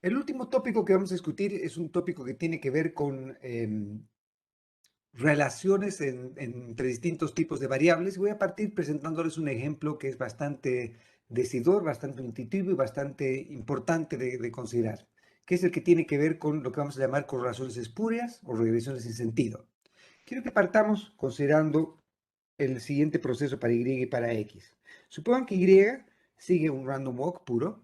El último tópico que vamos a discutir es un tópico que tiene que ver con relaciones entre distintos tipos de variables. Voy a partir presentándoles un ejemplo que es bastante decidor, bastante intuitivo y bastante importante de considerar, que es el que tiene que ver con lo que vamos a llamar correlaciones espurias o regresiones sin sentido. Quiero que partamos considerando el siguiente proceso para Y y para X. Supongan que Y sigue un random walk puro.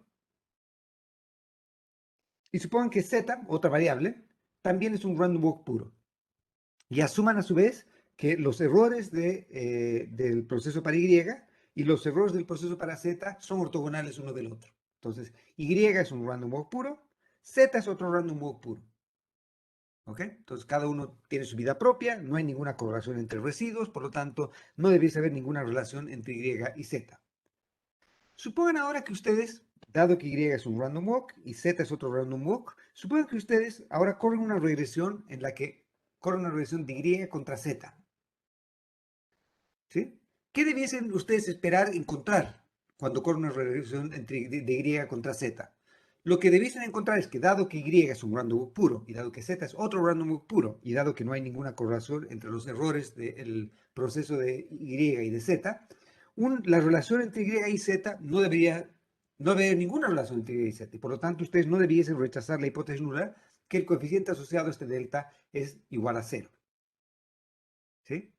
Y supongan que z, otra variable, también es un random walk puro. Y asuman a su vez que los errores del proceso para Y y los errores del proceso para Z son ortogonales uno del otro. Entonces, Y es un random walk puro, Z es otro random walk puro. ¿Ok? Entonces, cada uno tiene su vida propia, no hay ninguna correlación entre residuos, por lo tanto, no debiese haber ninguna relación entre Y y Z. Supongan ahora que ustedes, dado que Y es un random walk y Z es otro random walk, supongan que ustedes ahora corren una regresión en la que corren una regresión de Y contra Z. ¿Sí? ¿Qué debiesen ustedes esperar encontrar cuando corren una regresión de Y contra Z? Lo que debiesen encontrar es que dado que Y es un random walk puro y dado que Z es otro random walk puro y dado que no hay ninguna correlación entre los errores del proceso de Y y de Z, la relación entre Y y Z no debería haber ninguna relación entre Y y Z. Y por lo tanto, ustedes no debiesen rechazar la hipótesis nula que el coeficiente asociado a este delta es igual a cero. ¿Sí?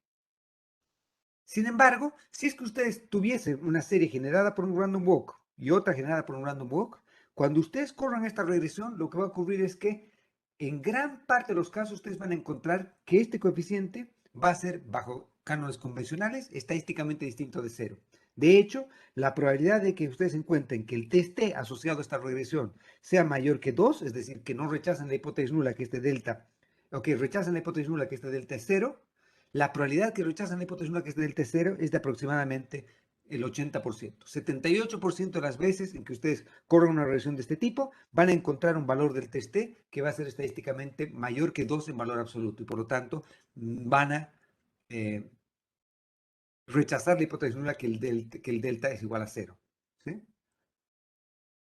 Sin embargo, si es que ustedes tuviesen una serie generada por un random walk y otra generada por un random walk, cuando ustedes corran esta regresión, lo que va a ocurrir es que en gran parte de los casos ustedes van a encontrar que este coeficiente va a ser, bajo cánones convencionales, estadísticamente distinto de cero. De hecho, la probabilidad de que ustedes encuentren que el TST asociado a esta regresión sea mayor que 2, es decir, que no rechazan la hipótesis nula que este delta, o que rechazan la hipótesis nula que este delta es cero, la probabilidad que rechazan la hipótesis nula que es del T0 es de aproximadamente el 80%. 78% de las veces en que ustedes corran una regresión de este tipo, van a encontrar un valor del test que va a ser estadísticamente mayor que 2 en valor absoluto y por lo tanto van a eh, rechazar la hipótesis nula que el delta es igual a 0. ¿Sí?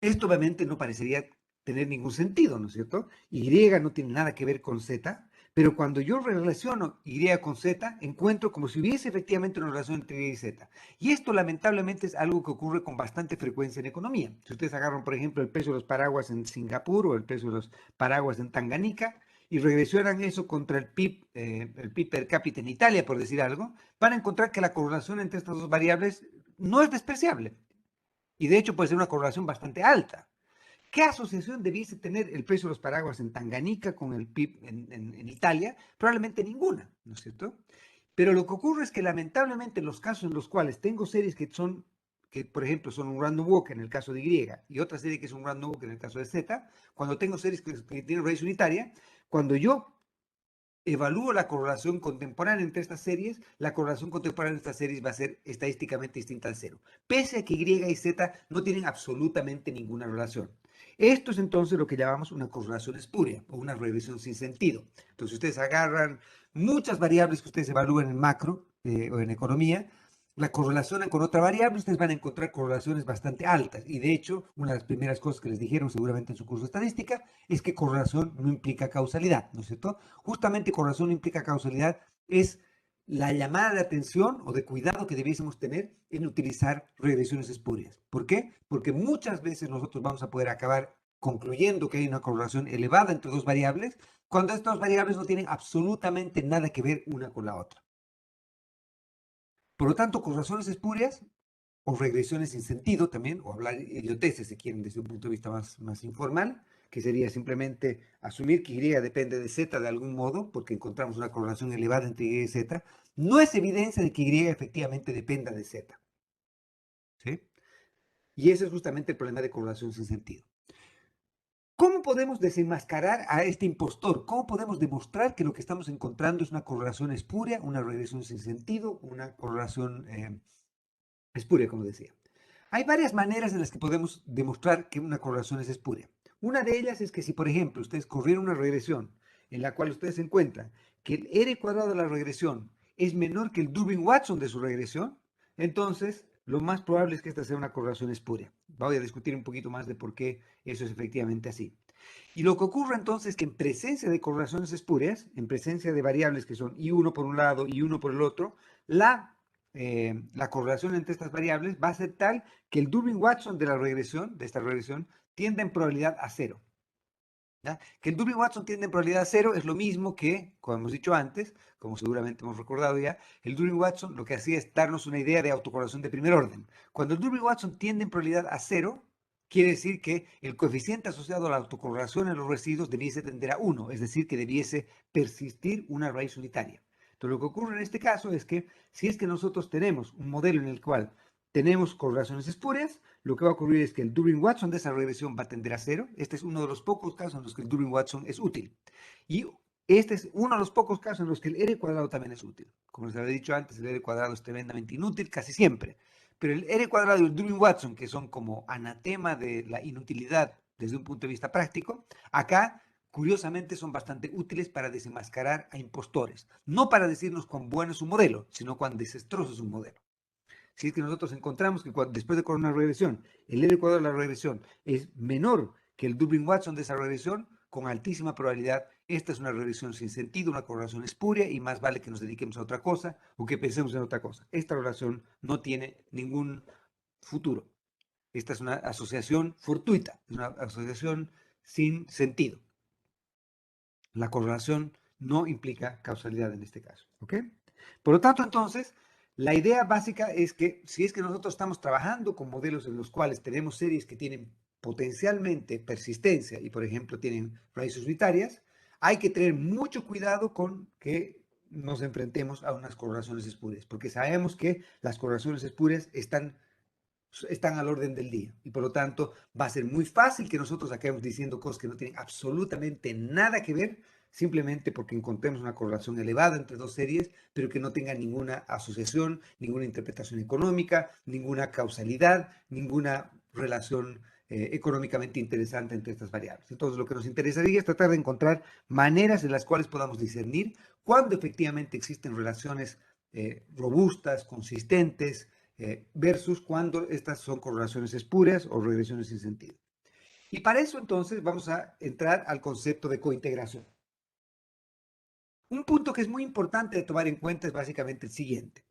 Esto obviamente no parecería tener ningún sentido, ¿no es cierto? Y no tiene nada que ver con Z, pero cuando yo relaciono Y con Z, encuentro como si hubiese efectivamente una relación entre Y y Z. Y esto lamentablemente es algo que ocurre con bastante frecuencia en economía. Si ustedes agarran, por ejemplo, el precio de los paraguas en Singapur o el precio de los paraguas en Tanganica y regresionan eso contra el PIB per cápita en Italia, por decir algo, van a encontrar que la correlación entre estas dos variables no es despreciable. Y de hecho puede ser una correlación bastante alta. ¿Qué asociación debiese tener el precio de los paraguas en Tanganica con el PIB en Italia? Probablemente ninguna, ¿no es cierto? Pero lo que ocurre es que lamentablemente en los casos en los cuales tengo series que por ejemplo son un random walk en el caso de Y y otra serie que es un random walk en el caso de Z, cuando tengo series que tienen raíz unitaria, cuando yo evalúo la correlación contemporánea entre estas series, la correlación contemporánea entre estas series va a ser estadísticamente distinta al cero, pese a que Y y Z no tienen absolutamente ninguna relación. Esto es entonces lo que llamamos una correlación espuria o una regresión sin sentido. Entonces ustedes agarran muchas variables que ustedes evalúan en macro o en economía, la correlacionan con otra variable, ustedes van a encontrar correlaciones bastante altas. Y de hecho, una de las primeras cosas que les dijeron seguramente en su curso de estadística es que correlación no implica causalidad, ¿no es cierto? Justamente correlación no implica causalidad es la llamada de atención o de cuidado que debiésemos tener en utilizar regresiones espurias. ¿Por qué? Porque muchas veces nosotros vamos a poder acabar concluyendo que hay una correlación elevada entre dos variables, cuando estas dos variables no tienen absolutamente nada que ver una con la otra. Por lo tanto, correlaciones espurias o regresiones sin sentido también, o hablar idioteces si quieren desde un punto de vista más informal, que sería simplemente asumir que Y depende de Z de algún modo, porque encontramos una correlación elevada entre Y y Z, no es evidencia de que Y efectivamente dependa de Z. ¿Sí? Y ese es justamente el problema de correlación sin sentido. ¿Cómo podemos desenmascarar a este impostor? ¿Cómo podemos demostrar que lo que estamos encontrando es una correlación espuria, una regresión sin sentido, una correlación espuria, como decía? Hay varias maneras en las que podemos demostrar que una correlación es espuria. Una de ellas es que si, por ejemplo, ustedes corrieron una regresión en la cual ustedes encuentran que el R cuadrado de la regresión es menor que el Durbin-Watson de su regresión, entonces lo más probable es que esta sea una correlación espuria. Voy a discutir un poquito más de por qué eso es efectivamente así. Y lo que ocurre entonces es que en presencia de correlaciones espurias, en presencia de variables que son I1 por un lado y 1 por el otro, la correlación entre estas variables va a ser tal que el Durbin-Watson de esta regresión, tiende en probabilidad a cero. ¿Ya? Que el Durbin-Watson tiende en probabilidad a cero es lo mismo que, como hemos dicho antes, como seguramente hemos recordado ya, el Durbin-Watson lo que hacía es darnos una idea de autocorrelación de primer orden. Cuando el Durbin-Watson tiende en probabilidad a cero, quiere decir que el coeficiente asociado a la autocorrelación en los residuos debiese tender a 1, es decir, que debiese persistir una raíz unitaria. Entonces, lo que ocurre en este caso es que si es que nosotros tenemos un modelo en el cual tenemos correlaciones espurias, lo que va a ocurrir es que el Durbin-Watson de esa regresión va a tender a cero. Este es uno de los pocos casos en los que el Durbin-Watson es útil. Y este es uno de los pocos casos en los que el R cuadrado también es útil. Como les había dicho antes, el R cuadrado es tremendamente inútil casi siempre. Pero el R cuadrado y el Durbin-Watson, que son como anatema de la inutilidad desde un punto de vista práctico, acá curiosamente son bastante útiles para desenmascarar a impostores. No para decirnos cuán bueno es un modelo, sino cuán desastroso es un modelo. Si es que nosotros encontramos que después de una regresión, el R cuadrado de la regresión es menor que el Durbin-Watson de esa regresión, con altísima probabilidad, esta es una regresión sin sentido, una correlación espuria, y más vale que nos dediquemos a otra cosa o que pensemos en otra cosa. Esta relación no tiene ningún futuro. Esta es una asociación fortuita, es una asociación sin sentido. La correlación no implica causalidad en este caso. ¿Ok? Por lo tanto, entonces, la idea básica es que si es que nosotros estamos trabajando con modelos en los cuales tenemos series que tienen potencialmente persistencia y, por ejemplo, tienen raíces unitarias, hay que tener mucho cuidado con que nos enfrentemos a unas correlaciones espurias, porque sabemos que las correlaciones espurias están al orden del día y por lo tanto va a ser muy fácil que nosotros acabemos diciendo cosas que no tienen absolutamente nada que ver simplemente porque encontremos una correlación elevada entre dos series, pero que no tenga ninguna asociación, ninguna interpretación económica, ninguna causalidad, ninguna relación económicamente interesante entre estas variables. Entonces, lo que nos interesaría es tratar de encontrar maneras en las cuales podamos discernir cuándo efectivamente existen relaciones robustas, consistentes, versus cuando estas son correlaciones espurias o regresiones sin sentido. Y para eso entonces vamos a entrar al concepto de cointegración. Un punto que es muy importante de tomar en cuenta es básicamente el siguiente.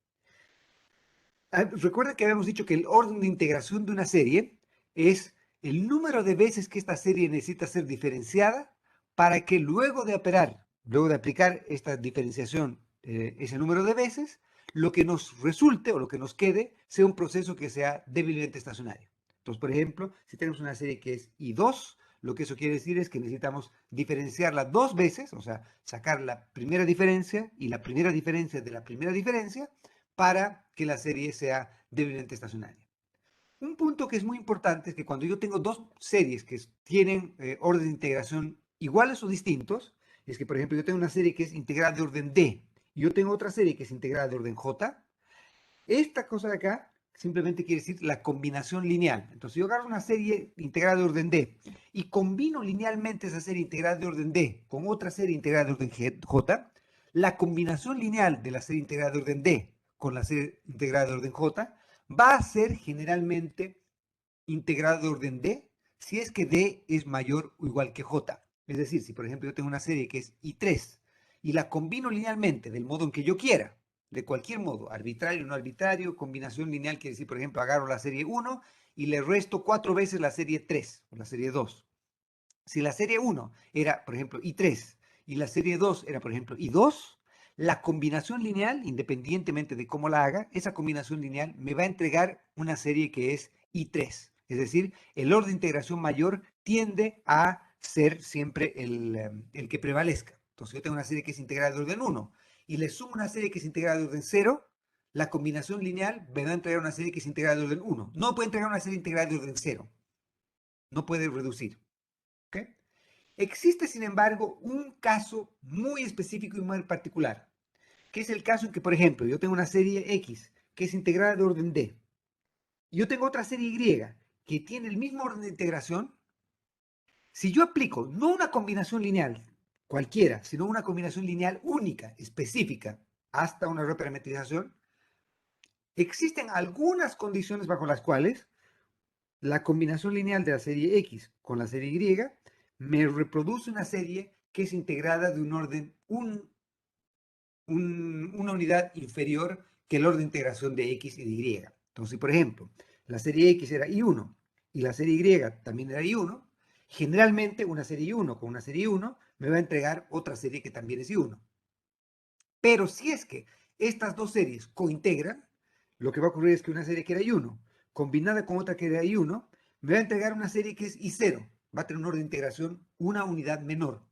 Recuerda que habíamos dicho que el orden de integración de una serie es el número de veces que esta serie necesita ser diferenciada para que luego de operar, luego de aplicar esta diferenciación, ese número de veces, lo que nos resulte o lo que nos quede sea un proceso que sea débilmente estacionario. Entonces, por ejemplo, si tenemos una serie que es I2, lo que eso quiere decir es que necesitamos diferenciarla dos veces, o sea, sacar la primera diferencia y la primera diferencia de la primera diferencia, para que la serie sea débilmente estacionaria. Un punto que es muy importante es que cuando yo tengo dos series que tienen orden de integración iguales o distintos, es que por ejemplo yo tengo una serie que es integrada de orden D y yo tengo otra serie que es integrada de orden J, esta cosa de acá simplemente quiere decir la combinación lineal. Entonces yo agarro una serie integrada de orden D y combino linealmente esa serie integrada de orden D con otra serie integrada de orden J, la combinación lineal de la serie integrada de orden D con la serie integrada de orden J va a ser generalmente integrada de orden D si es que D es mayor o igual que J. Es decir, si por ejemplo yo tengo una serie que es I3 y la combino linealmente del modo en que yo quiera, de cualquier modo, arbitrario o no arbitrario, combinación lineal quiere decir, por ejemplo, agarro la serie 1 y le resto 4 veces la serie 3 o la serie 2. Si la serie 1 era, por ejemplo, I3 y la serie 2 era, por ejemplo, I2, la combinación lineal, independientemente de cómo la haga, esa combinación lineal me va a entregar una serie que es I3. Es decir, el orden de integración mayor tiende a ser siempre el que prevalezca. Entonces, yo tengo una serie que es integrada de orden 1 y le sumo una serie que es integrada de orden 0, la combinación lineal me va a entregar una serie que es integrada de orden 1. No puede entregar una serie integrada de orden 0. No puede reducir. ¿Okay? Existe, sin embargo, un caso muy específico y muy particular, que es el caso en que, por ejemplo, yo tengo una serie X que es integrada de orden D, y yo tengo otra serie Y que tiene el mismo orden de integración. Si yo aplico no una combinación lineal cualquiera, sino una combinación lineal única, específica, hasta una reparametrización, existen algunas condiciones bajo las cuales la combinación lineal de la serie X con la serie Y me reproduce una serie que es integrada de un orden, una unidad inferior que el orden de integración de X y de Y. Entonces, por ejemplo, la serie X era I1 y la serie Y también era I1, generalmente una serie I1 con una serie I1 me va a entregar otra serie que también es I1. Pero si es que estas dos series cointegran, lo que va a ocurrir es que una serie que era I1 combinada con otra que era I1 me va a entregar una serie que es I0. Va a tener un orden de integración, una unidad menor.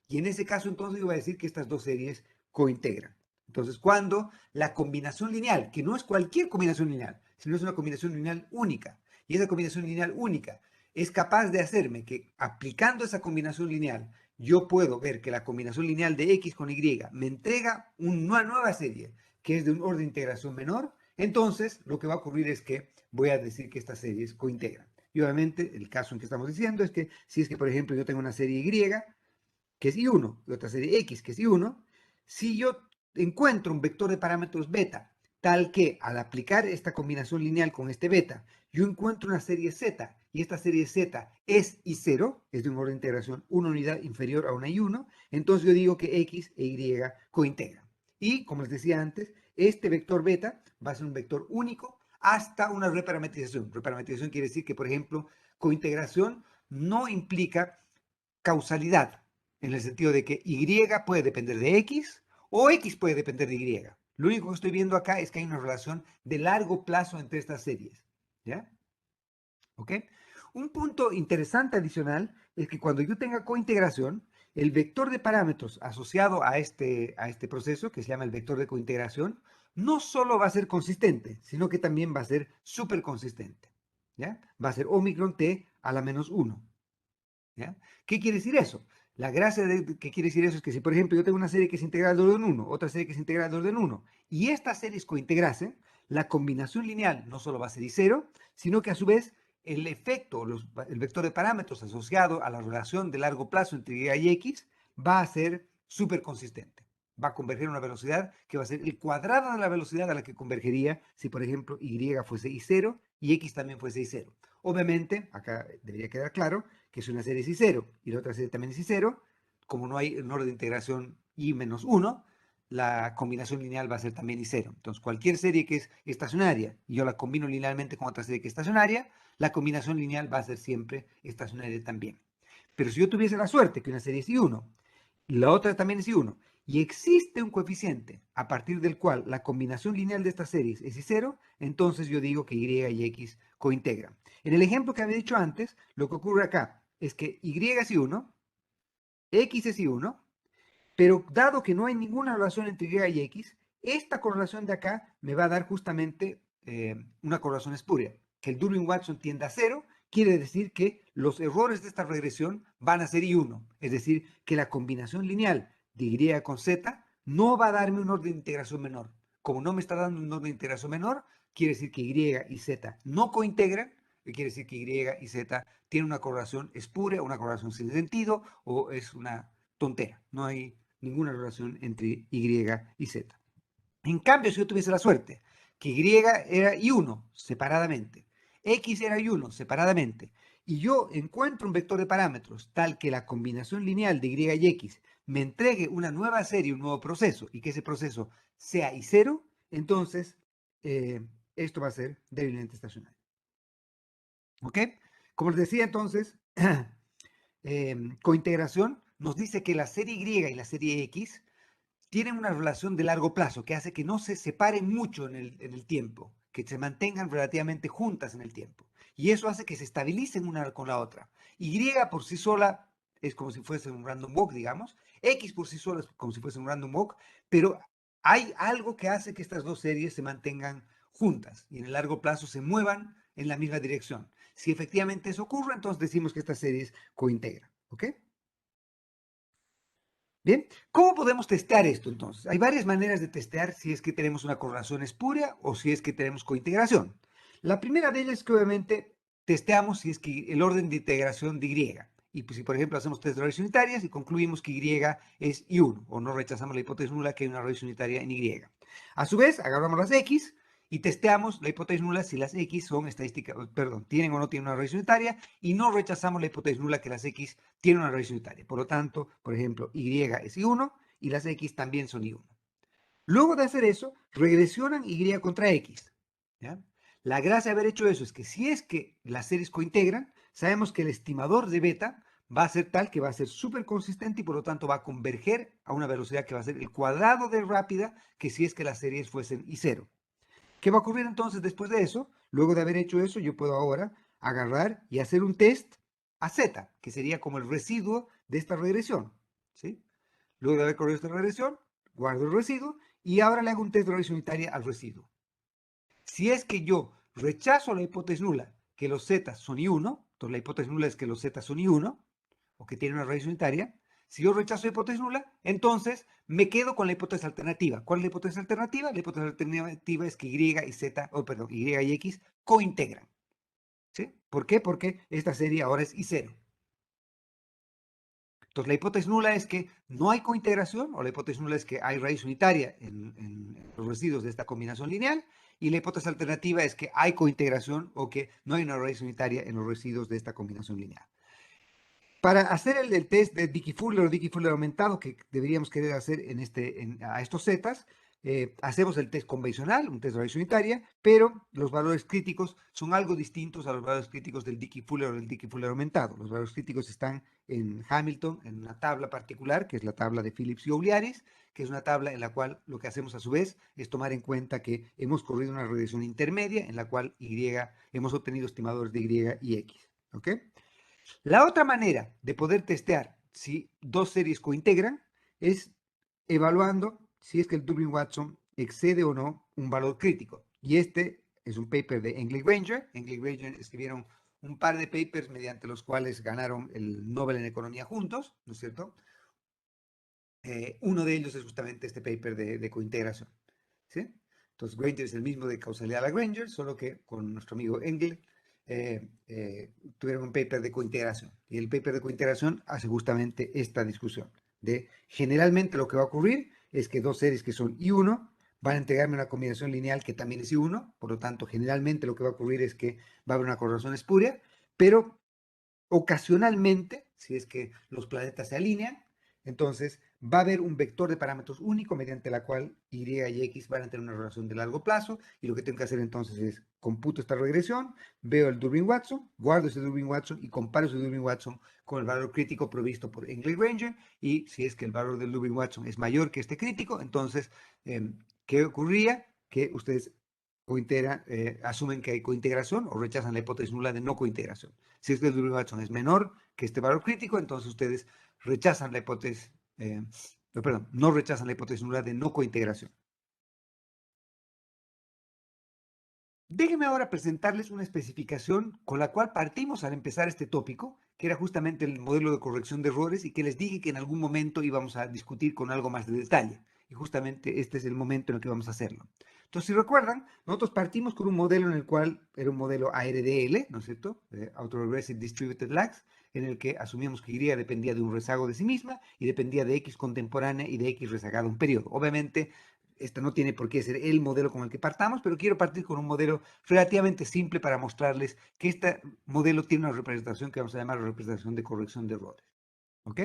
Y en ese caso entonces yo voy a decir que estas dos series cointegran. Entonces, cuando la combinación lineal, que no es cualquier combinación lineal, sino es una combinación lineal única, y esa combinación lineal única es capaz de hacerme que aplicando esa combinación lineal yo puedo ver que la combinación lineal de X con Y me entrega una nueva serie que es de un orden de integración menor, entonces lo que va a ocurrir es que voy a decir que estas series cointegran. Y obviamente el caso en que estamos diciendo es que si es que, por ejemplo, yo tengo una serie Y que es I1 y otra serie X que es I1, si yo encuentro un vector de parámetros beta tal que al aplicar esta combinación lineal con este beta, yo encuentro una serie Z y esta serie Z es I0, es de un orden de integración una unidad inferior a una I1, entonces yo digo que X e Y cointegran. Y como les decía antes, este vector beta va a ser un vector único hasta una reparametrización. Reparametrización quiere decir que, por ejemplo, cointegración no implica causalidad, en el sentido de que Y puede depender de X o X puede depender de Y. Lo único que estoy viendo acá es que hay una relación de largo plazo entre estas series. ¿Ya? ¿Ok? Un punto interesante adicional es que cuando yo tenga cointegración, el vector de parámetros asociado a este proceso, que se llama el vector de cointegración, no solo va a ser consistente, sino que también va a ser súper consistente. ¿Ya? Va a ser Omicron T a la menos 1. ¿Ya? ¿Qué quiere decir eso? La gracia de que quiere decir eso es que si, por ejemplo, yo tengo una serie que es integral de orden 1, otra serie que es integral de orden 1, y estas series cointegrasen, la combinación lineal no solo va a ser I0, sino que a su vez el efecto, el vector de parámetros asociado a la relación de largo plazo entre Y y X va a ser súper consistente. Va a converger a una velocidad que va a ser el cuadrado de la velocidad a la que convergería si, por ejemplo, Y fuese I0 y X también fuese I0. Obviamente, acá debería quedar claro que es una serie I0 y la otra serie también es I0, como no hay un orden de integración I menos 1, la combinación lineal va a ser también I0. Entonces, cualquier serie que es estacionaria y yo la combino linealmente con otra serie que es estacionaria, la combinación lineal va a ser siempre estacionaria también. Pero si yo tuviese la suerte que una serie es I1 y la otra también es I1, y existe un coeficiente a partir del cual la combinación lineal de estas series es I0, entonces yo digo que Y y X cointegran. En el ejemplo que había dicho antes, lo que ocurre acá es que Y es I1, X es I1, pero dado que no hay ninguna relación entre Y y X, esta correlación de acá me va a dar justamente una correlación espuria. Que el Durbin-Watson tienda a 0 quiere decir que los errores de esta regresión van a ser I1. Es decir, que la combinación lineal de Y con Z no va a darme un orden de integración menor. Como no me está dando un orden de integración menor, quiere decir que Y y Z no cointegran, quiere decir que Y y Z tienen una correlación espuria, una correlación sin sentido, o es una tontera. No hay ninguna relación entre Y y Z. En cambio, si yo tuviese la suerte que Y era I1 separadamente, X era I1 separadamente, y yo encuentro un vector de parámetros tal que la combinación lineal de Y y X me entregue una nueva serie, un nuevo proceso, y que ese proceso sea I0, entonces esto va a ser débilmente estacionario. ¿Ok? Como les decía entonces, cointegración nos dice que la serie Y y la serie X tienen una relación de largo plazo que hace que no se separen mucho en el tiempo, que se mantengan relativamente juntas en el tiempo. Y eso hace que se estabilicen una con la otra. Y por sí sola es como si fuese un random walk, digamos. X por sí sola es como si fuese un random walk, pero hay algo que hace que estas dos series se mantengan juntas y en el largo plazo se muevan en la misma dirección. Si efectivamente eso ocurre, entonces decimos que estas series cointegran. ¿Ok? Bien, ¿cómo podemos testear esto entonces? Hay varias maneras de testear si es que tenemos una correlación espuria o si es que tenemos cointegración. La primera de ellas es que obviamente testeamos si es que el orden de integración de Y. Y pues, si por ejemplo hacemos tres raíces unitarias y concluimos que Y es I1 o no rechazamos la hipótesis nula que hay una raíz unitaria en Y. A su vez, agarramos las X y testeamos la hipótesis nula si las X son tienen o no tienen una raíz unitaria, y no rechazamos la hipótesis nula que las X tienen una raíz unitaria. Por lo tanto, por ejemplo, Y es I1 y las X también son I1. Luego de hacer eso, regresionan Y contra X. ¿Ya? La gracia de haber hecho eso es que si es que las series cointegran, sabemos que el estimador de beta va a ser tal que va a ser súper consistente y por lo tanto va a converger a una velocidad que va a ser el cuadrado de rápida que si es que las series fuesen I0. ¿Qué va a ocurrir entonces después de eso? Luego de haber hecho eso, yo puedo ahora agarrar y hacer un test a Z, que sería como el residuo de esta regresión. ¿Sí? Luego de haber corrido esta regresión, guardo el residuo y ahora le hago un test de raíz unitaria al residuo. Si es que yo rechazo la hipótesis nula que los z son I1, entonces la hipótesis nula es que los z son I1, o que tienen una raíz unitaria. Si yo rechazo la hipótesis nula, entonces me quedo con la hipótesis alternativa. ¿Cuál es la hipótesis alternativa? La hipótesis alternativa es que Y y Z, Y y X cointegran. ¿Sí? ¿Por qué? Porque esta serie ahora es I0. Entonces, la hipótesis nula es que no hay cointegración, o la hipótesis nula es que hay raíz unitaria en los residuos de esta combinación lineal, y la hipótesis alternativa es que hay cointegración o que no hay una raíz unitaria en los residuos de esta combinación lineal. Para hacer el test de Dickey-Fuller o Dickey-Fuller aumentado que deberíamos querer hacer a estos zetas, hacemos el test convencional, un test de raíz unitaria, pero los valores críticos son algo distintos a los valores críticos del Dickey-Fuller o del Dickey-Fuller aumentado. Los valores críticos están en Hamilton, en una tabla particular, que es la tabla de Phillips y Ouliaris, que es una tabla en la cual lo que hacemos a su vez es tomar en cuenta que hemos corrido una regresión intermedia en la cual hemos obtenido estimadores de Y y X. ¿Ok? La otra manera de poder testear si dos series cointegran es evaluando si es que el Durbin-Watson excede o no un valor crítico. Y este es un paper de English-Granger. English-Granger escribieron un par de papers mediante los cuales ganaron el Nobel en Economía juntos, ¿no es cierto? Uno de ellos es justamente este paper de cointegración. ¿Sí? Entonces, Granger es el mismo de causalidad a Granger, solo que con nuestro amigo Engel tuvieron un paper de cointegración. Y el paper de cointegración hace justamente esta discusión. Generalmente lo que va a ocurrir es que dos series que son I1 van a entregarme una combinación lineal que también es I1, por lo tanto, generalmente lo que va a ocurrir es que va a haber una correlación espuria, pero ocasionalmente, si es que los planetas se alinean, entonces va a haber un vector de parámetros único mediante la cual Y y X van a tener una relación de largo plazo, y lo que tengo que hacer entonces es computo esta regresión, veo el Durbin-Watson, guardo ese Durbin-Watson y comparo ese Durbin-Watson con el valor crítico provisto por English-Granger, y si es que el valor del Durbin-Watson es mayor que este crítico, entonces, ¿qué ocurría? Que ustedes asumen que hay cointegración o rechazan la hipótesis nula de no cointegración. Si es que el Durbin-Watson es menor que este valor crítico, entonces ustedes rechazan la hipótesis, perdón, no rechazan la hipótesis nula de no cointegración. Déjenme ahora presentarles una especificación con la cual partimos al empezar este tópico, que era justamente el modelo de corrección de errores y que les dije que en algún momento íbamos a discutir con algo más de detalle. Y justamente este es el momento en el que vamos a hacerlo. Entonces, si recuerdan, nosotros partimos con un modelo en el cual era un modelo ARDL, ¿no es cierto? Autoregressive Distributed Lags, en el que asumíamos que Y dependía de un rezago de sí misma y dependía de X contemporánea y de X rezagada un periodo. Obviamente, este no tiene por qué ser el modelo con el que partamos, pero quiero partir con un modelo relativamente simple para mostrarles que este modelo tiene una representación que vamos a llamar representación de corrección de errores. ¿Ok?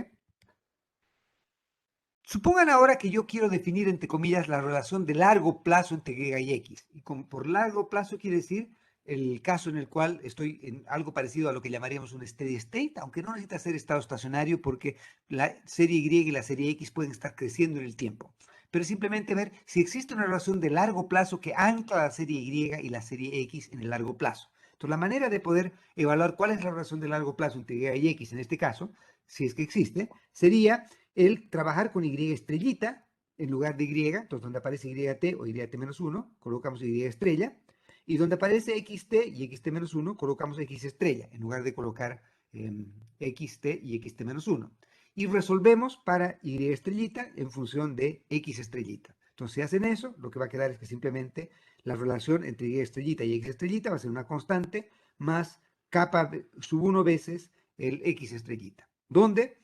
Supongan ahora que yo quiero definir, entre comillas, la relación de largo plazo entre Y y X. Y por largo plazo quiere decir el caso en el cual estoy en algo parecido a lo que llamaríamos un steady state, aunque no necesita ser estado estacionario porque la serie Y y la serie X pueden estar creciendo en el tiempo. Pero simplemente ver si existe una relación de largo plazo que ancla la serie Y y la serie X en el largo plazo. Entonces, la manera de poder evaluar cuál es la relación de largo plazo entre Y y X en este caso, si es que existe, sería el trabajar con Y estrellita en lugar de Y, entonces donde aparece YT o YT-1, colocamos Y estrella, y donde aparece XT y XT-1, colocamos X estrella, en lugar de colocar XT y XT-1. Y resolvemos para Y estrellita en función de X estrellita. Entonces, si hacen eso, lo que va a quedar es que simplemente la relación entre Y estrellita y X estrellita va a ser una constante más kappa sub 1 veces el X estrellita, donde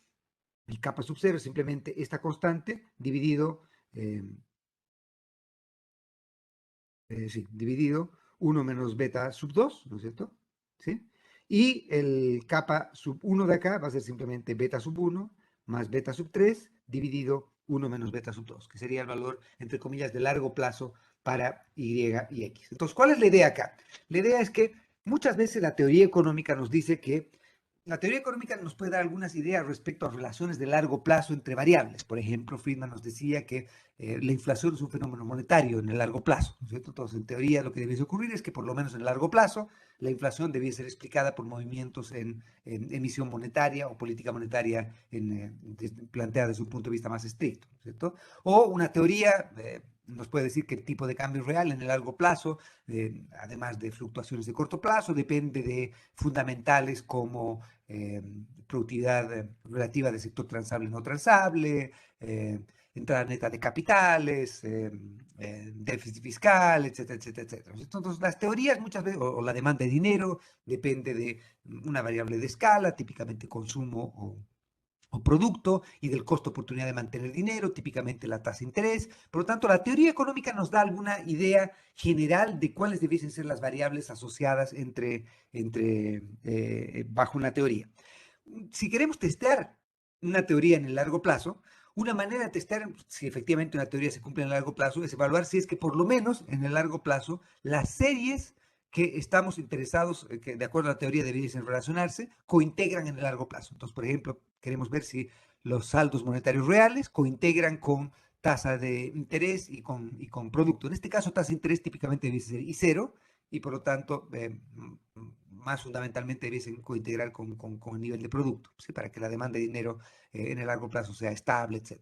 el kappa sub 0 es simplemente esta constante dividido sí, dividido 1 menos beta sub 2, ¿no es cierto? ¿Sí? Y el kappa sub 1 de acá va a ser simplemente beta sub 1 más beta sub 3 dividido 1 menos beta sub 2, que sería el valor, entre comillas, de largo plazo para Y y X. Entonces, ¿cuál es la idea acá? La idea es que muchas veces la teoría económica nos dice que la teoría económica nos puede dar algunas ideas respecto a relaciones de largo plazo entre variables. Por ejemplo, Friedman nos decía que la inflación es un fenómeno monetario en el largo plazo, ¿no es cierto? Entonces, en teoría, lo que debiese ocurrir es que por lo menos en el largo plazo, la inflación debía ser explicada por movimientos en emisión monetaria o política monetaria planteada desde un punto de vista más estricto, ¿no es cierto? O una teoría nos puede decir que el tipo de cambio real en el largo plazo, además de fluctuaciones de corto plazo, depende de fundamentales como productividad relativa del sector transable y no transable, entrada neta de capitales, déficit fiscal, etcétera, etcétera, etcétera. Entonces, las teorías muchas veces, o la demanda de dinero, depende de una variable de escala, típicamente consumo o producto, y del costo oportunidad de mantener dinero, típicamente la tasa de interés. Por lo tanto, la teoría económica nos da alguna idea general de cuáles debiesen ser las variables asociadas bajo una teoría. Si queremos testear una teoría en el largo plazo, una manera de testear si efectivamente una teoría se cumple en el largo plazo es evaluar si es que por lo menos en el largo plazo las series que estamos interesados, que de acuerdo a la teoría debiesen relacionarse, cointegran en el largo plazo. Entonces, por ejemplo, queremos ver si los saldos monetarios reales cointegran con tasa de interés y con producto. En este caso, tasa de interés típicamente debe ser y cero, y por lo tanto, más fundamentalmente debiesen cointegrar con el nivel de producto, ¿sí? Para que la demanda de dinero en el largo plazo sea estable, etc.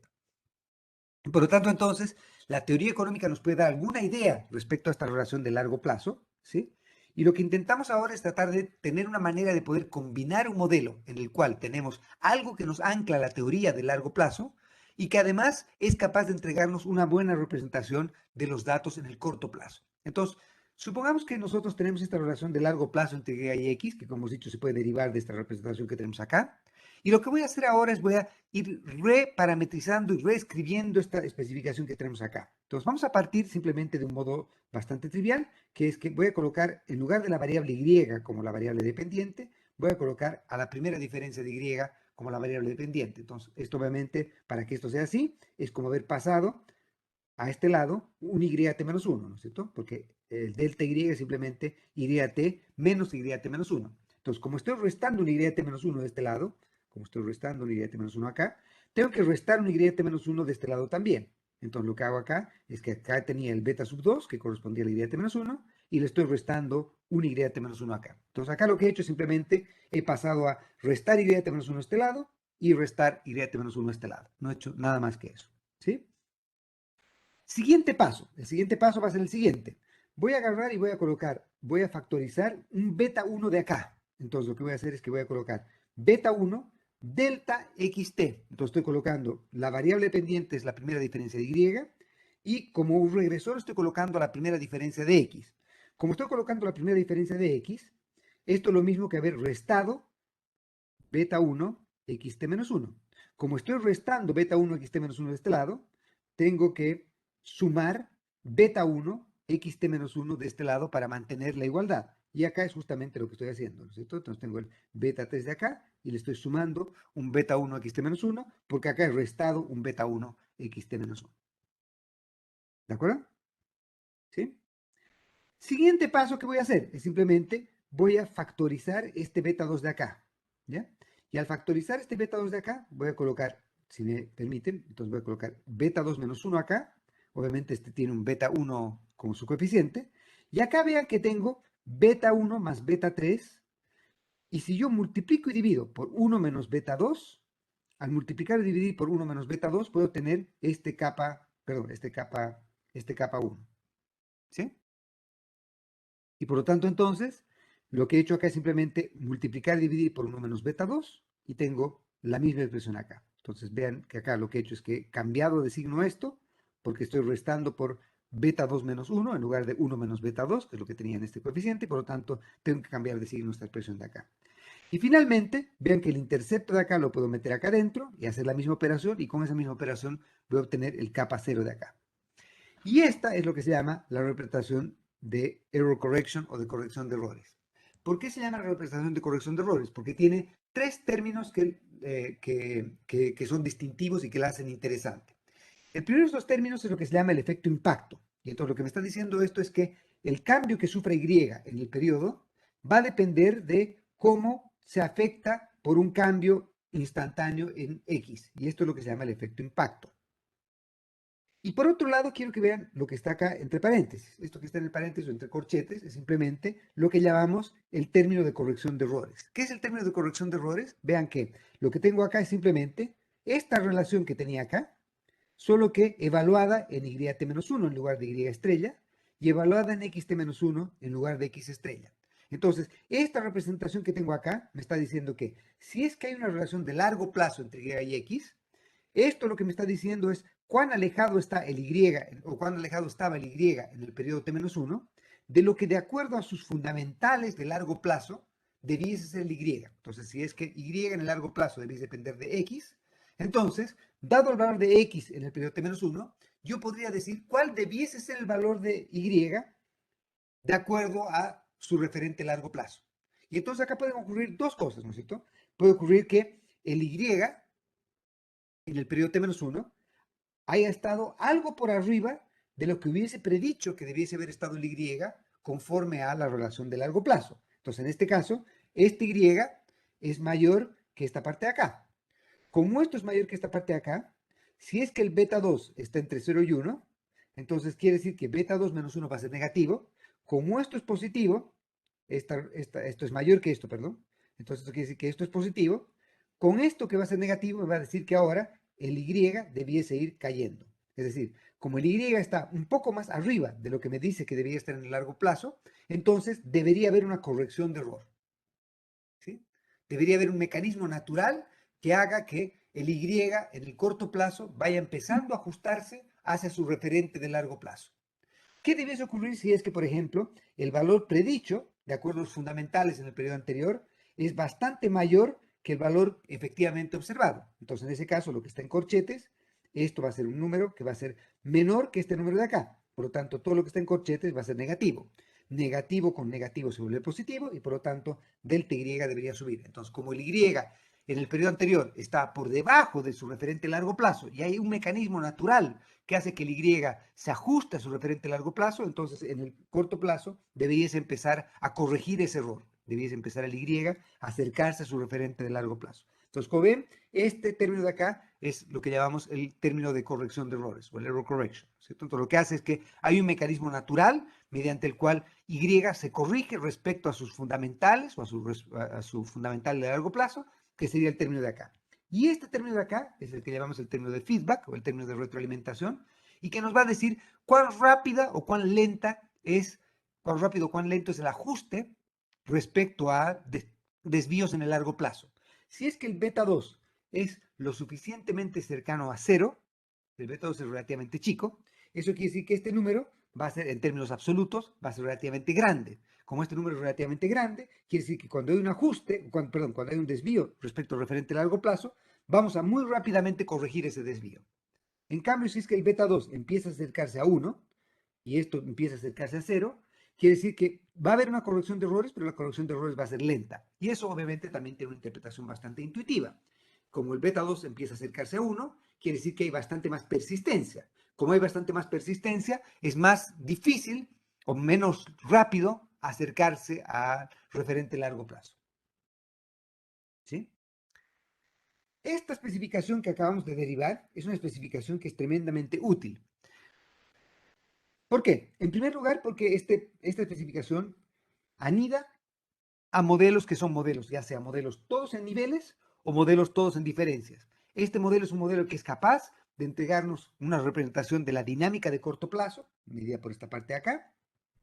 Por lo tanto, entonces, la teoría económica nos puede dar alguna idea respecto a esta relación de largo plazo, ¿sí? Y lo que intentamos ahora es tratar de tener una manera de poder combinar un modelo en el cual tenemos algo que nos ancla a la teoría de largo plazo y que además es capaz de entregarnos una buena representación de los datos en el corto plazo. Entonces, supongamos que nosotros tenemos esta relación de largo plazo entre Y y X, que como hemos dicho se puede derivar de esta representación que tenemos acá. Y lo que voy a hacer ahora es voy a ir reparametrizando y reescribiendo esta especificación que tenemos acá. Entonces vamos a partir simplemente de un modo bastante trivial, que es que voy a colocar, en lugar de la variable Y como la variable dependiente, voy a colocar a la primera diferencia de Y como la variable dependiente. Entonces, esto obviamente, para que esto sea así, es como haber pasado a este lado un YT menos 1, ¿no es cierto? Porque el delta Y es simplemente YT menos YT menos 1. Entonces, como estoy restando un YT menos 1 de este lado, como estoy restando un YT menos 1 acá, tengo que restar un YT menos 1 de este lado también. Entonces, lo que hago acá es que acá tenía el beta sub 2, que correspondía al YT menos 1, y le estoy restando un YT menos 1 acá. Entonces, acá lo que he hecho es simplemente he pasado a restar YT menos 1 a este lado y restar YT menos 1 a este lado. No he hecho nada más que eso, ¿sí? Siguiente paso. El siguiente paso va a ser el siguiente. Voy a agarrar y voy a colocar, voy a factorizar un beta 1 de acá. Entonces lo que voy a hacer es que voy a colocar beta 1 delta xt. Entonces estoy colocando la variable pendiente es la primera diferencia de y y como un regresor estoy colocando la primera diferencia de x. Como estoy colocando la primera diferencia de x, esto es lo mismo que haber restado beta 1 xt menos 1. Como estoy restando beta 1 xt menos 1 de este lado, tengo que sumar beta 1 xt menos 1 de este lado para mantener la igualdad. Y acá es justamente lo que estoy haciendo, ¿no es cierto? Entonces tengo el beta 3 de acá y le estoy sumando un beta 1 xt menos 1 porque acá he restado un beta 1 xt menos 1. ¿De acuerdo? ¿Sí? Siguiente paso que voy a hacer es simplemente voy a factorizar este beta 2 de acá. ¿Ya? Y al factorizar este beta 2 de acá, voy a colocar, si me permiten, entonces voy a colocar beta 2 menos 1 acá. Obviamente este tiene un beta 1 como su coeficiente. Y acá vean que tengo beta 1 más beta 3. Y si yo multiplico y divido por 1 menos beta 2, al multiplicar y dividir por 1 menos beta 2, puedo tener este capa, perdón, este capa 1. ¿Sí? Y por lo tanto, entonces, lo que he hecho acá es simplemente multiplicar y dividir por 1 menos beta 2 y tengo la misma expresión acá. Entonces, vean que acá lo que he hecho es que he cambiado de signo esto porque estoy restando por beta 2 menos 1 en lugar de 1 menos beta 2, que es lo que tenía en este coeficiente, y por lo tanto tengo que cambiar de signo esta expresión de acá. Y finalmente, vean que el intercepto de acá lo puedo meter acá adentro y hacer la misma operación, y con esa misma operación voy a obtener el capa 0 de acá. Y esta es lo que se llama la representación de error correction o de corrección de errores. ¿Por qué se llama representación de corrección de errores? Porque tiene tres términos que son distintivos y que la hacen interesante. El primero de estos términos es lo que se llama el efecto impacto. Y entonces lo que me está diciendo esto es que el cambio que sufra Y en el periodo va a depender de cómo se afecta por un cambio instantáneo en X. Y esto es lo que se llama el efecto impacto. Y por otro lado, quiero que vean lo que está acá entre paréntesis. Esto que está en el paréntesis o entre corchetes es simplemente lo que llamamos el término de corrección de errores. ¿Qué es el término de corrección de errores? Vean que lo que tengo acá es simplemente esta relación que tenía acá, solo que evaluada en YT-1 en lugar de Y estrella y evaluada en XT-1 en lugar de X estrella. Entonces, esta representación que tengo acá me está diciendo que si es que hay una relación de largo plazo entre Y y X, esto lo que me está diciendo es cuán alejado está el Y o cuán alejado estaba el Y en el periodo T-1 de lo que de acuerdo a sus fundamentales de largo plazo debiese ser el Y. Entonces, si es que Y en el largo plazo debiese depender de X, entonces, dado el valor de X en el periodo T-1, yo podría decir cuál debiese ser el valor de Y de acuerdo a su referente largo plazo. Y entonces acá pueden ocurrir dos cosas, ¿no es cierto? Puede ocurrir que el Y en el periodo T-1 haya estado algo por arriba de lo que hubiese predicho que debiese haber estado el Y conforme a la relación de largo plazo. Entonces, en este caso, este Y es mayor que esta parte de acá. Como esto es mayor que esta parte de acá, si es que el beta 2 está entre 0 y 1, entonces quiere decir que beta 2 menos 1 va a ser negativo. Como esto es positivo, esto es mayor que esto, perdón. Entonces esto quiere decir que esto es positivo. Con esto que va a ser negativo, me va a decir que ahora el Y debiese ir cayendo. Es decir, como el Y está un poco más arriba de lo que me dice que debería estar en el largo plazo, entonces debería haber una corrección de error. ¿Sí? Debería haber un mecanismo natural que haga que el Y en el corto plazo vaya empezando a ajustarse hacia su referente de largo plazo. ¿Qué debiese ocurrir si es que, por ejemplo, el valor predicho, de acuerdo a los fundamentales en el periodo anterior, es bastante mayor que el valor efectivamente observado? Entonces, en ese caso, lo que está en corchetes, esto va a ser un número que va a ser menor que este número de acá. Por lo tanto, todo lo que está en corchetes va a ser negativo. Negativo con negativo se vuelve positivo y por lo tanto, delta Y debería subir. Entonces, como el Y en el periodo anterior está por debajo de su referente a largo plazo y hay un mecanismo natural que hace que el Y se ajuste a su referente a largo plazo, entonces en el corto plazo deberías empezar a corregir ese error. Deberías empezar el Y a acercarse a su referente de largo plazo. Entonces, como ven, este término de acá es lo que llamamos el término de corrección de errores o el error correction, ¿cierto? Entonces, lo que hace es que hay un mecanismo natural mediante el cual Y se corrige respecto a sus fundamentales o a su fundamental de largo plazo, que sería el término de acá. Y este término de acá es el que llamamos el término de feedback o el término de retroalimentación y que nos va a decir cuán rápida o cuán lenta es, cuán rápido o cuán lento es el ajuste respecto a desvíos en el largo plazo. Si es que el beta 2 es lo suficientemente cercano a cero, el beta 2 es relativamente chico, eso quiere decir que este número va a ser, en términos absolutos, va a ser relativamente grande. Como este número es relativamente grande, quiere decir que cuando hay un ajuste, cuando hay un desvío respecto al referente a largo plazo, vamos a muy rápidamente corregir ese desvío. En cambio, si es que el beta 2 empieza a acercarse a 1 y esto empieza a acercarse a 0, quiere decir que va a haber una corrección de errores, pero la corrección de errores va a ser lenta. Y eso obviamente también tiene una interpretación bastante intuitiva. Como el beta 2 empieza a acercarse a 1, quiere decir que hay bastante más persistencia. Como hay bastante más persistencia, es más difícil o menos rápido acercarse al referente largo plazo. ¿Sí? Esta especificación que acabamos de derivar es una especificación que es tremendamente útil. ¿Por qué? En primer lugar, porque esta especificación anida a modelos que son modelos, ya sea modelos todos en niveles o modelos todos en diferencias. Este modelo es un modelo que es capaz de entregarnos una representación de la dinámica de corto plazo, medida por esta parte de acá,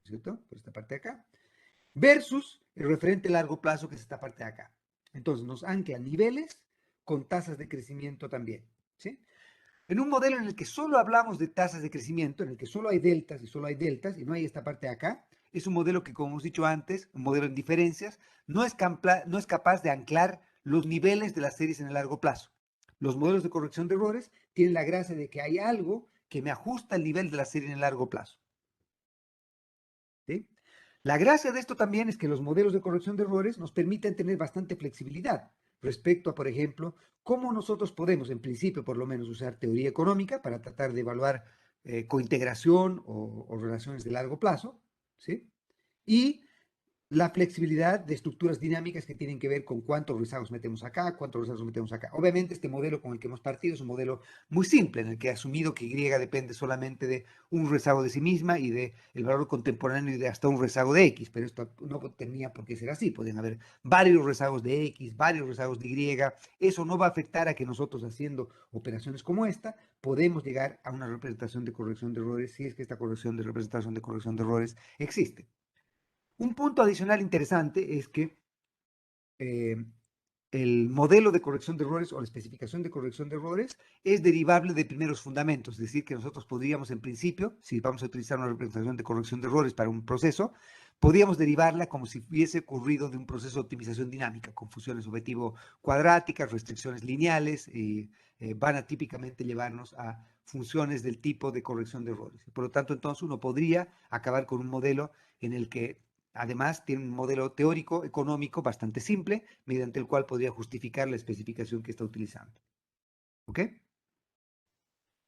¿cierto? Por esta parte de acá, versus el referente largo plazo, que es esta parte de acá. Entonces nos ancla niveles con tasas de crecimiento también, ¿sí? En un modelo en el que solo hablamos de tasas de crecimiento, en el que solo hay deltas y no hay esta parte de acá, es un modelo que, como hemos dicho antes, un modelo en diferencias, no es capaz de anclar los niveles de las series en el largo plazo. Los modelos de corrección de errores tienen la gracia de que hay algo que me ajusta el nivel de la serie en el largo plazo. ¿Sí? La gracia de esto también es que los modelos de corrección de errores nos permiten tener bastante flexibilidad respecto a, por ejemplo, cómo nosotros podemos, en principio, por lo menos, usar teoría económica para tratar de evaluar cointegración o relaciones de largo plazo, ¿sí? Y la flexibilidad de estructuras dinámicas que tienen que ver con cuántos rezagos metemos acá, cuántos rezagos metemos acá. Obviamente este modelo con el que hemos partido es un modelo muy simple, en el que he asumido que Y depende solamente de un rezago de sí misma y del valor contemporáneo y de hasta un rezago de X, pero esto no tenía por qué ser así, podrían haber varios rezagos de X, varios rezagos de Y, eso no va a afectar a que nosotros haciendo operaciones como esta podemos llegar a una representación de corrección de errores si es que esta corrección de representación de corrección de errores existe. Un punto adicional interesante es que eh, el modelo de corrección de errores o la especificación de corrección de errores es derivable de primeros fundamentos, es decir, que nosotros podríamos en principio, si vamos a utilizar una representación de corrección de errores para un proceso, podríamos derivarla como si hubiese ocurrido de un proceso de optimización dinámica, con funciones objetivo cuadráticas, restricciones lineales, y van a típicamente llevarnos a funciones del tipo de corrección de errores. Por lo tanto, entonces uno podría acabar con un modelo en el que además tiene un modelo teórico económico bastante simple, mediante el cual podría justificar la especificación que está utilizando. ¿Ok?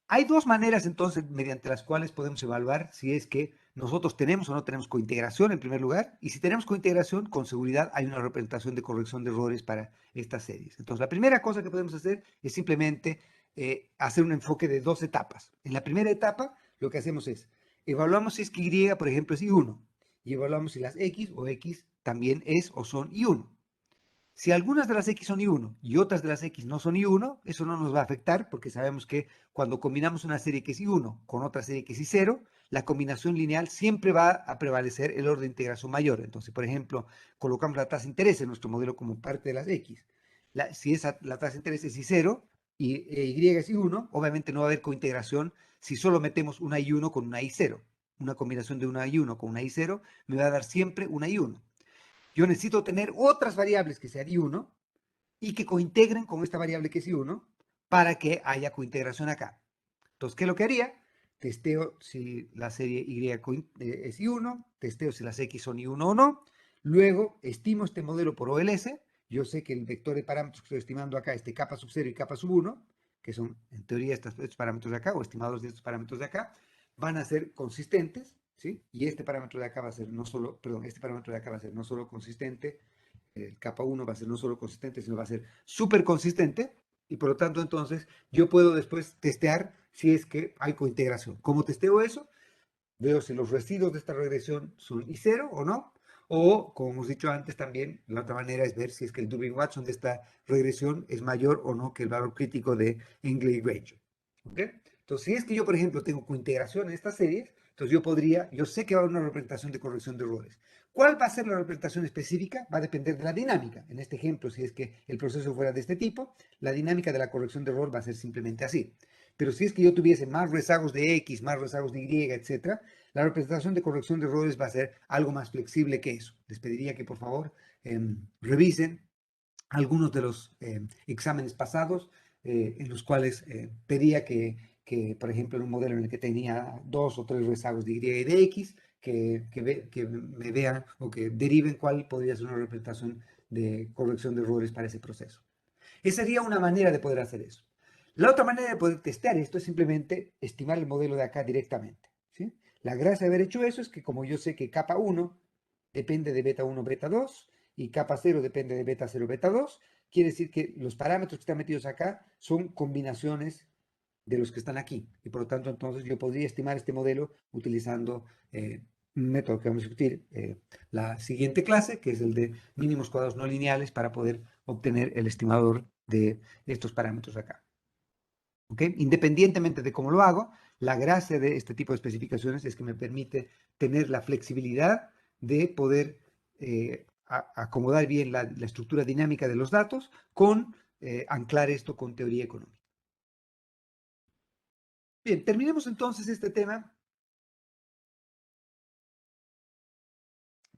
Hay dos maneras entonces mediante las cuales podemos evaluar si es que nosotros tenemos o no tenemos cointegración en primer lugar, y si tenemos cointegración, con seguridad hay una representación de corrección de errores para estas series. Entonces, la primera cosa que podemos hacer es simplemente hacer un enfoque de dos etapas. En la primera etapa, lo que hacemos es, evaluamos si es que Y, por ejemplo, es I1, y evaluamos si las X o X también es o son I1. Si algunas de las X son I1 y otras de las X no son I1, eso no nos va a afectar porque sabemos que cuando combinamos una serie que es I1 con otra serie que es I0, la combinación lineal siempre va a prevalecer el orden de integración mayor. Entonces, por ejemplo, colocamos la tasa de interés en nuestro modelo como parte de las X. Si la tasa de interés es I0 y Y es I1, obviamente no va a haber cointegración si solo metemos una I1 con una I0. Una combinación de una I1 con una I0 me va a dar siempre una I1. Yo necesito tener otras variables que sean I1 y que cointegren con esta variable que es I1 para que haya cointegración acá. Entonces, ¿qué es lo que haría? Testeo si la serie Y es I1, testeo si las X son I1 o no, luego estimo este modelo por OLS, yo sé que el vector de parámetros que estoy estimando acá, este capa sub 0 y capa sub 1, que son en teoría estos parámetros de acá, o estimados de estos parámetros de acá, van a ser consistentes, ¿sí? Y este parámetro de acá va a ser no solo, perdón, este parámetro de acá va a ser no solo consistente, el capa 1 va a ser no solo consistente, sino va a ser súper consistente, y por lo tanto entonces yo puedo después testear si es que hay cointegración. ¿Cómo testeo eso? Veo si los residuos de esta regresión son I0 o no, o como hemos dicho antes también, la otra manera es ver si es que el Durbin-Watson de esta regresión es mayor o no que el valor crítico de Englert-Granger. ¿Ok? Entonces, si es que yo, por ejemplo, tengo cointegración en estas series, entonces yo sé que va a haber una representación de corrección de errores. ¿Cuál va a ser la representación específica? Va a depender de la dinámica. En este ejemplo, si es que el proceso fuera de este tipo, la dinámica de la corrección de error va a ser simplemente así. Pero si es que yo tuviese más rezagos de X, más rezagos de Y, etcétera, la representación de corrección de errores va a ser algo más flexible que eso. Les pediría que por favor revisen algunos de los exámenes pasados en los cuales pedía que, por ejemplo, en un modelo en el que tenía 2 o 3 rezagos de Y y de X, que me vean o que deriven cuál podría ser una representación de corrección de errores para ese proceso. Esa sería una manera de poder hacer eso. La otra manera de poder testear esto es simplemente estimar el modelo de acá directamente, ¿sí? La gracia de haber hecho eso es que como yo sé que capa 1 depende de beta 1, beta 2 y capa 0 depende de beta 0, beta 2, quiere decir que los parámetros que están metidos acá son combinaciones de los que están aquí. Y por lo tanto, entonces yo podría estimar este modelo utilizando un método que vamos a discutir la siguiente clase, que es el de mínimos cuadrados no lineales para poder obtener el estimador de estos parámetros acá. ¿Ok? Independientemente de cómo lo hago, la gracia de este tipo de especificaciones es que me permite tener la flexibilidad de poder acomodar bien la estructura dinámica de los datos con anclar esto con teoría económica. Bien, terminemos entonces este tema.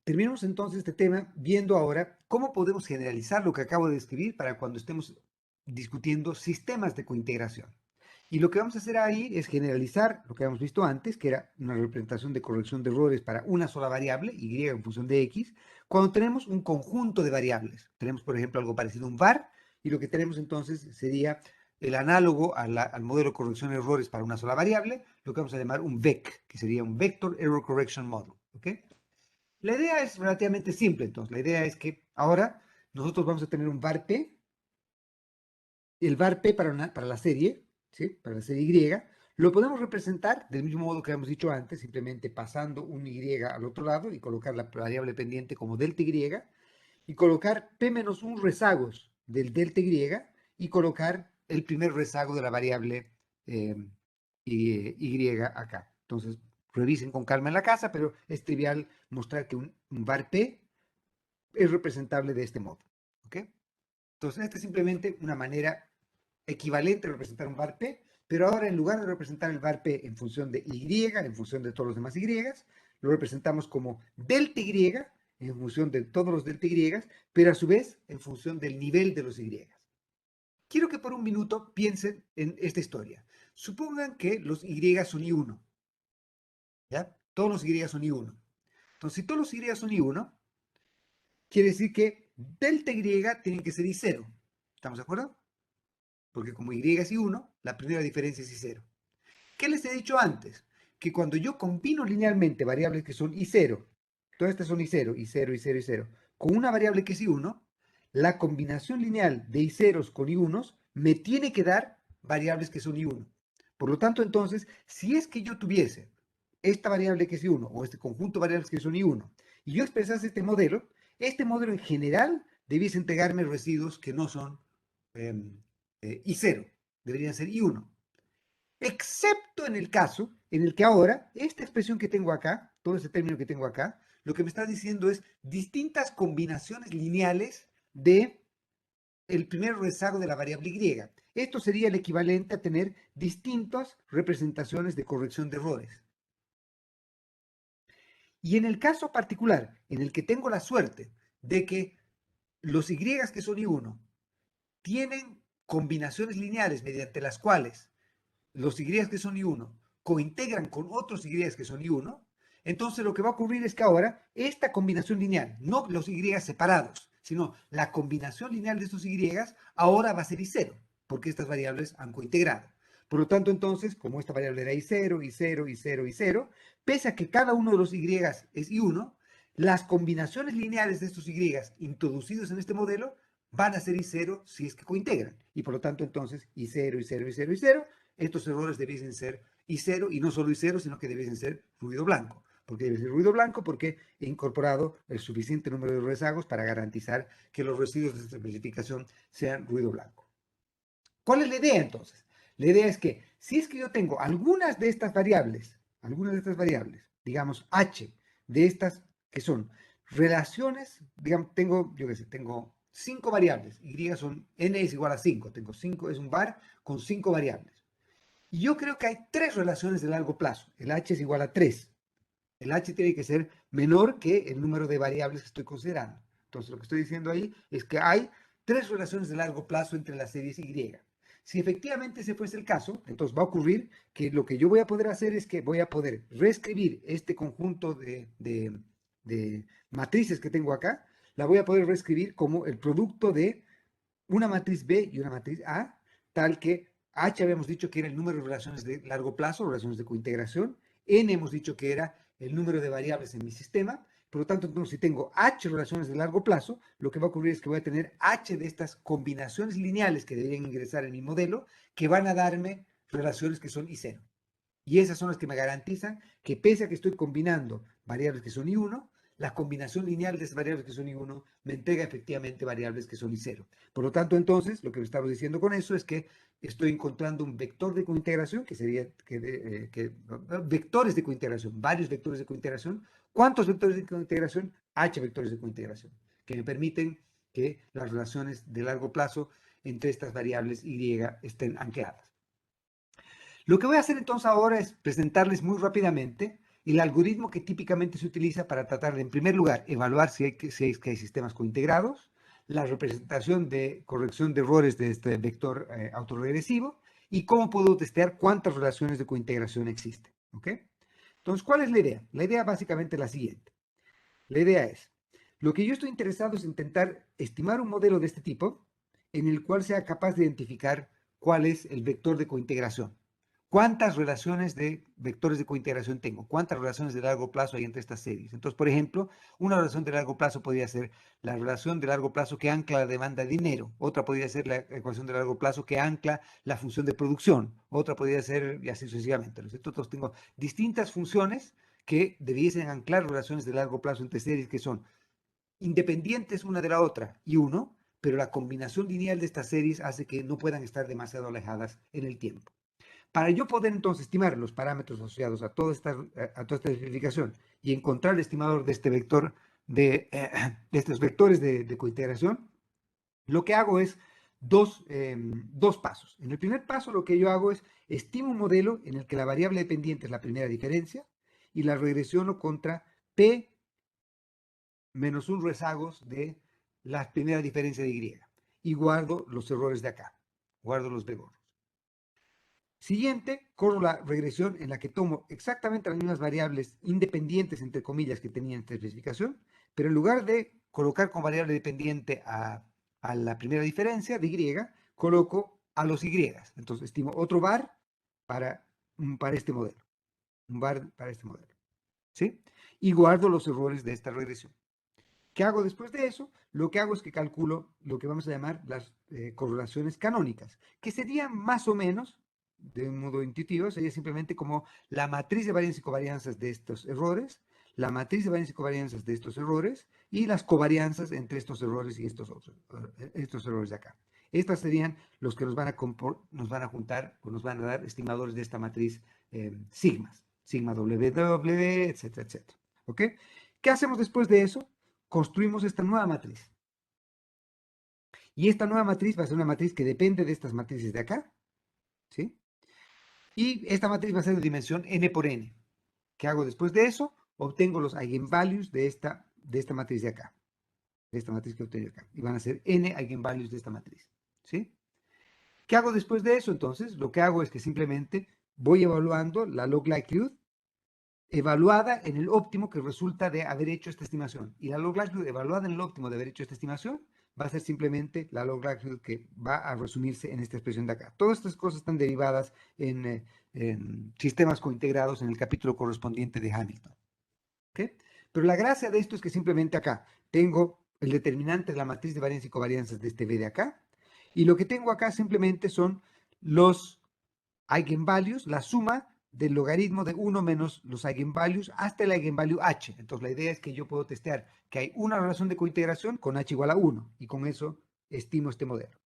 Terminemos entonces este tema viendo ahora cómo podemos generalizar lo que acabo de describir para cuando estemos discutiendo sistemas de cointegración. Y lo que vamos a hacer ahí es generalizar lo que habíamos visto antes, que era una representación de corrección de errores para una sola variable, y en función de x, cuando tenemos un conjunto de variables. Tenemos, por ejemplo, algo parecido a un var, y lo que tenemos entonces sería el análogo al modelo de corrección de errores para una sola variable, lo que vamos a llamar un VEC, que sería un Vector Error Correction Model. ¿Ok? La idea es relativamente simple, entonces. La idea es que ahora nosotros vamos a tener un var P, el var P para la serie, ¿sí? Para la serie Y, lo podemos representar del mismo modo que habíamos dicho antes, simplemente pasando un Y al otro lado y colocar la variable pendiente como delta y colocar P menos 1 rezagos del delta y colocar el primer rezago de la variable eh, Y acá. Entonces, revisen con calma en la casa, pero es trivial mostrar que un var P es representable de este modo. ¿Ok? Entonces, esta es simplemente una manera equivalente a representar un var P, pero ahora en lugar de representar el var P en función de Y, en función de todos los demás Y, lo representamos como delta Y en función de todos los delta Y, pero a su vez en función del nivel de los Y. Quiero que por un minuto piensen en esta historia. Supongan que los Y son I1, ¿ya? Todos los Y son I1. Entonces, si todos los Y son I1, quiere decir que delta Y tiene que ser I0. ¿Estamos de acuerdo? Porque como Y es I1, la primera diferencia es I0. ¿Qué les he dicho antes? Que cuando yo combino linealmente variables que son I0, todas estas son I0, I0, I0, I0, con una variable que es I1, la combinación lineal de I0s con I1s me tiene que dar variables que son I1. Por lo tanto, entonces, si es que yo tuviese esta variable que es I1 o este conjunto de variables que son I1 y yo expresase este modelo en general debiese entregarme residuos que no son I0, deberían ser I1. Excepto en el caso en el que ahora, esta expresión que tengo acá, todo ese término que tengo acá, lo que me está diciendo es distintas combinaciones lineales de el primer rezago de la variable Y. Esto sería el equivalente a tener distintas representaciones de corrección de errores. Y en el caso particular, en el que tengo la suerte de que los Y que son I1 tienen combinaciones lineales mediante las cuales los Y que son I1 cointegran con otros Y que son I1, entonces lo que va a ocurrir es que ahora esta combinación lineal, no los Y separados, sino la combinación lineal de estos Y ahora va a ser I0, porque estas variables han cointegrado. Por lo tanto, entonces, como esta variable era I0, I0, I0, I0, pese a que cada uno de los Y es I1, las combinaciones lineales de estos Y introducidos en este modelo van a ser I0 si es que cointegran. Y por lo tanto, entonces, I0, I0, I0, I0, estos errores debiesen ser I0 y no solo I0, sino que debiesen ser ruido blanco. ¿Por qué debe ser ruido blanco? Porque he incorporado el suficiente número de rezagos para garantizar que los residuos de esta especificación sean ruido blanco. ¿Cuál es la idea entonces? La idea es que si es que yo tengo algunas de estas variables, digamos h, de estas que son relaciones, digamos, tengo, yo qué sé, tengo 5 variables, y son n es igual a 5, tengo 5, es un var con 5 variables. Y yo creo que hay 3 relaciones de largo plazo, el h es igual a 3. El h tiene que ser menor que el número de variables que estoy considerando. Entonces, lo que estoy diciendo ahí es que hay 3 relaciones de largo plazo entre las series Y. Si efectivamente ese fuese el caso, entonces va a ocurrir que lo que yo voy a poder hacer es que voy a poder reescribir este conjunto de matrices que tengo acá, la voy a poder reescribir como el producto de una matriz B y una matriz A, tal que H habíamos dicho que era el número de relaciones de largo plazo, relaciones de cointegración, N hemos dicho que era el número de variables en mi sistema, por lo tanto, entonces, si tengo H relaciones de largo plazo, lo que va a ocurrir es que voy a tener H de estas combinaciones lineales que deberían ingresar en mi modelo, que van a darme relaciones que son I0. Y esas son las que me garantizan que pese a que estoy combinando variables que son I1, la combinación lineal de esas variables que son I1 me entrega efectivamente variables que son I0. Por lo tanto, entonces, lo que estamos diciendo con eso es que estoy encontrando un vector de cointegración, que sería vectores de cointegración, varios vectores de cointegración. ¿Cuántos vectores de cointegración? H vectores de cointegración, que me permiten que las relaciones de largo plazo entre estas variables Y estén ancladas. Lo que voy a hacer entonces ahora es presentarles muy rápidamente el algoritmo que típicamente se utiliza para tratar de, en primer lugar, evaluar si hay sistemas cointegrados, la representación de corrección de errores de este vector autorregresivo, y cómo puedo testear cuántas relaciones de cointegración existen. ¿Ok? Entonces, ¿cuál es la idea? La idea básicamente es la siguiente. La idea es, lo que yo estoy interesado es intentar estimar un modelo de este tipo en el cual sea capaz de identificar cuál es el vector de cointegración. ¿Cuántas relaciones de vectores de cointegración tengo? ¿Cuántas relaciones de largo plazo hay entre estas series? Entonces, por ejemplo, una relación de largo plazo podría ser la relación de largo plazo que ancla la demanda de dinero. Otra podría ser la ecuación de largo plazo que ancla la función de producción. Otra podría ser, y así sucesivamente. Entonces, tengo distintas funciones que debiesen anclar relaciones de largo plazo entre series que son independientes una de la otra y uno, pero la combinación lineal de estas series hace que no puedan estar demasiado alejadas en el tiempo. Para yo poder entonces estimar los parámetros asociados a toda esta verificación y encontrar el estimador de este vector, de estos vectores de cointegración, lo que hago es dos pasos. En el primer paso lo que yo hago es estimo un modelo en el que la variable dependiente es la primera diferencia y la regresiono contra P menos un rezagos de la primera diferencia de Y. Y guardo los errores de acá. Guardo los B gordos. Siguiente, corro la regresión en la que tomo exactamente las mismas variables independientes, entre comillas, que tenía en esta especificación, pero en lugar de colocar como variable dependiente a la primera diferencia de Y, coloco a los Y. Entonces estimo otro var para este modelo. Un var para este modelo. ¿Sí? Y guardo los errores de esta regresión. ¿Qué hago después de eso? Lo que hago es que calculo lo que vamos a llamar las correlaciones canónicas, que serían más o menos, de un modo intuitivo, sería simplemente como la matriz de varianza y covarianzas de estos errores, la matriz de varianza y covarianzas de estos errores y las covarianzas entre estos errores y estos errores de acá. Estas serían los que nos van a juntar o nos van a dar estimadores de esta matriz sigmas, sigma WW, etcétera, etcétera. ¿Ok? ¿Qué hacemos después de eso? Construimos esta nueva matriz. Y esta nueva matriz va a ser una matriz que depende de estas matrices de acá, ¿sí? Y esta matriz va a ser de dimensión n por n. ¿Qué hago después de eso? Obtengo los eigenvalues de esta matriz de acá, de esta matriz que obtengo acá. Y van a ser n eigenvalues de esta matriz, ¿sí? ¿Qué hago después de eso? Entonces, lo que hago es que simplemente voy evaluando la log likelihood evaluada en el óptimo que resulta de haber hecho esta estimación. Y la log likelihood evaluada en el óptimo de haber hecho esta estimación va a ser simplemente la log likelihood que va a resumirse en esta expresión de acá. Todas estas cosas están derivadas en sistemas cointegrados en el capítulo correspondiente de Hamilton. ¿Okay? Pero la gracia de esto es que simplemente acá tengo el determinante de la matriz de varianza y covarianzas de este V de acá, y lo que tengo acá simplemente son los eigenvalues, la suma del logaritmo de 1 menos los eigenvalues hasta el eigenvalue h. Entonces la idea es que yo puedo testear que hay una relación de cointegración con h igual a 1 y con eso estimo este modelo.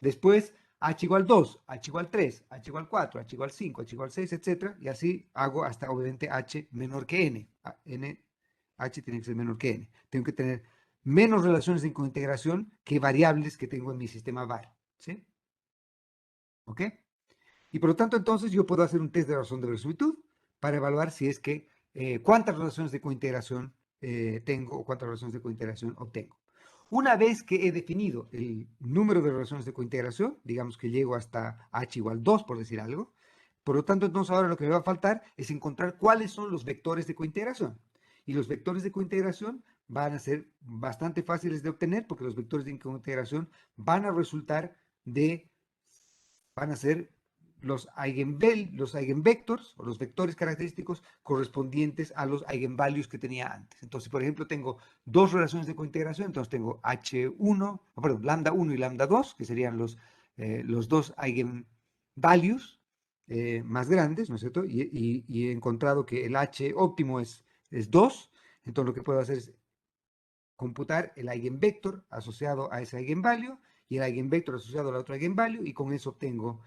Después h igual 2, h igual 3, h igual 4, h igual 5, h igual 6, etc. Y así hago hasta obviamente h menor que n. H tiene que ser menor que n. Tengo que tener menos relaciones de cointegración que variables que tengo en mi sistema var. ¿Sí? ¿Ok? Y por lo tanto, entonces yo puedo hacer un test de razón de verosimilitud para evaluar si es que cuántas relaciones de cointegración tengo o cuántas relaciones de cointegración obtengo. Una vez que he definido el número de relaciones de cointegración, digamos que llego hasta h igual 2, por decir algo, por lo tanto, entonces ahora lo que me va a faltar es encontrar cuáles son los vectores de cointegración. Y los vectores de cointegración van a ser bastante fáciles de obtener porque los vectores de cointegración van a resultar van a ser los eigenvectors o los vectores característicos correspondientes a los eigenvalues que tenía antes. Entonces, por ejemplo, tengo dos relaciones de cointegración, entonces tengo H1, perdón, lambda 1 y lambda 2, que serían los dos eigenvalues más grandes, ¿no es cierto? Y he encontrado que el H óptimo es 2, entonces lo que puedo hacer es computar el eigenvector asociado a ese eigenvalue y el eigenvector asociado al otro eigenvalue y con eso obtengo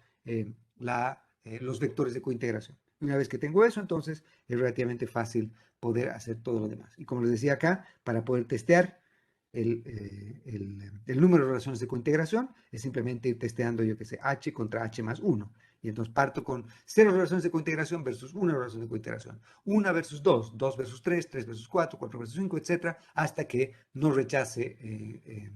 los vectores de cointegración. Una vez que tengo eso, entonces es relativamente fácil poder hacer todo lo demás. Y como les decía acá, para poder testear el número de relaciones de cointegración, es simplemente ir testeando, yo que sé, h contra h más 1. Y entonces parto con 0 relaciones de cointegración versus 1 relación de cointegración. 1 versus 2, 2 versus 3, 3 versus 4, 4 versus 5, etc. Hasta que no rechace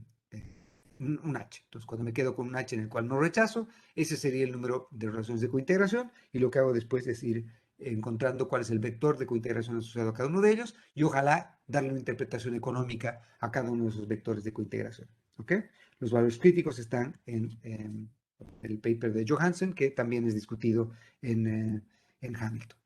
un H. Entonces, cuando me quedo con un H en el cual no rechazo, ese sería el número de relaciones de cointegración, y lo que hago después es ir encontrando cuál es el vector de cointegración asociado a cada uno de ellos, y ojalá darle una interpretación económica a cada uno de esos vectores de cointegración. ¿Ok? Los valores críticos están en el paper de Johansen, que también es discutido en Hamilton.